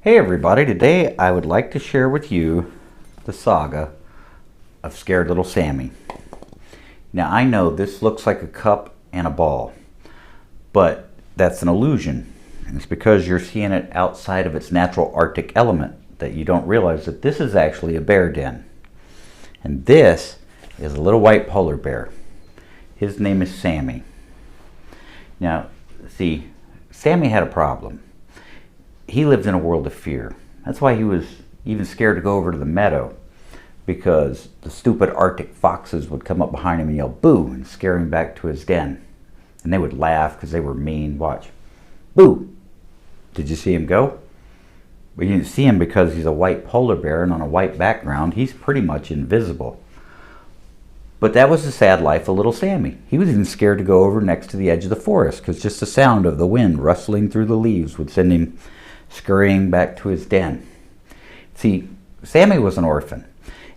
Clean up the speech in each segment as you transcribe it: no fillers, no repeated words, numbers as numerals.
Hey everybody, today I would like to share with you the saga of Scared Little Sammy. Now I know this looks like a cup and a ball, but that's an illusion. And it's because you're seeing it outside of its natural Arctic element that you don't realize that this is actually a bear den. And this is a little white polar bear. His name is Sammy. Now, see, Sammy had a problem. He lived in a world of fear. That's why he was even scared to go over to the meadow, because the stupid Arctic foxes would come up behind him and yell boo and scare him back to his den. And they would laugh because they were mean. Watch. Boo! Did you see him go? Well, you didn't see him because he's a white polar bear, and on a white background he's pretty much invisible. But that was the sad life of little Sammy. He was even scared to go over next to the edge of the forest because just the sound of the wind rustling through the leaves would send him scurrying back to his den. See, Sammy was an orphan,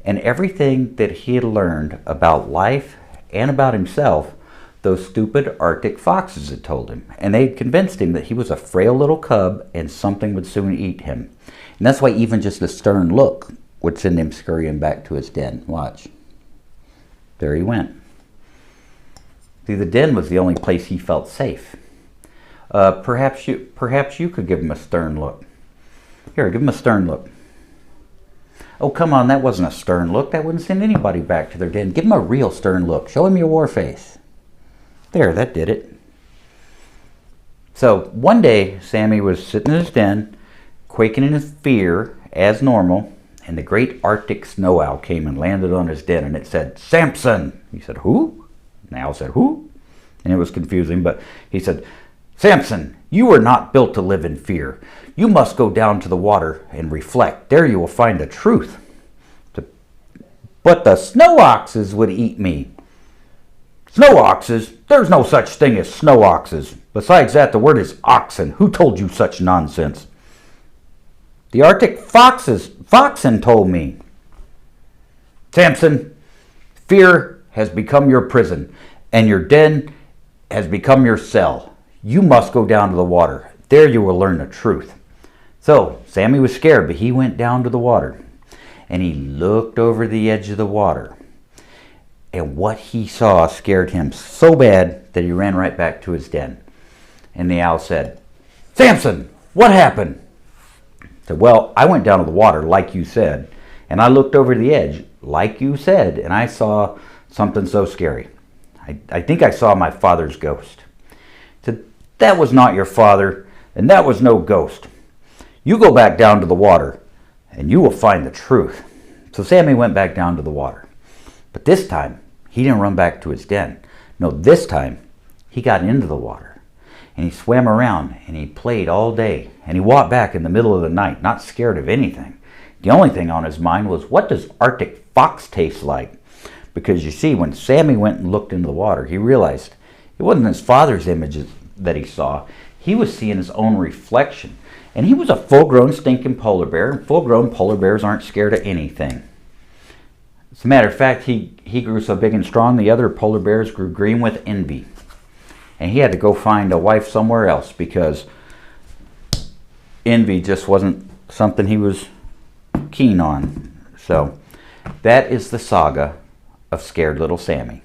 and everything that he had learned about life and about himself, those stupid Arctic foxes had told him. And they had convinced him that he was a frail little cub and something would soon eat him. And that's why even just a stern look would send him scurrying back to his den. Watch. There he went. See, the den was the only place he felt safe. Perhaps you could give him a stern look. Here, give him a stern look. Oh, come on, that wasn't a stern look. That wouldn't send anybody back to their den. Give him a real stern look. Show him your war face. There, that did it. So, one day, Sammy was sitting in his den, quaking in his fear, as normal, and the great Arctic snow owl came and landed on his den, and it said, "Samson!" He said, "Who?" And the owl said, "Who?" And it was confusing, but he said, "Samson, you were not built to live in fear. You must go down to the water and reflect. There you will find the truth." "But the snow oxes would eat me." "Snow oxes? There's no such thing as snow oxes. Besides that, the word is oxen. Who told you such nonsense?" "The Arctic foxen told me." "Samson, fear has become your prison, and your den has become your cell. You must go down to the water. There you will learn the truth." So Sammy was scared, but he went down to the water, and he looked over the edge of the water. And what he saw scared him so bad that he ran right back to his den. And the owl said, "Samson, what happened?" He said, "Well, I went down to the water like you said, and I looked over the edge like you said, and I saw something so scary. I think I saw my father's ghost." He said, "That was not your father, and that was no ghost. You go back down to the water, and you will find the truth." So Sammy went back down to the water. But this time, he didn't run back to his den. No, this time, he got into the water. And he swam around, and he played all day. And he walked back in the middle of the night, not scared of anything. The only thing on his mind was, what does Arctic fox taste like? Because you see, when Sammy went and looked into the water, he realized it wasn't his father's images that he saw. He was seeing his own reflection. And he was a full-grown stinking polar bear. And full-grown polar bears aren't scared of anything. As a matter of fact, he grew so big and strong, the other polar bears grew green with envy. And he had to go find a wife somewhere else because envy just wasn't something he was keen on. So that is the saga of Scared Little Sammy.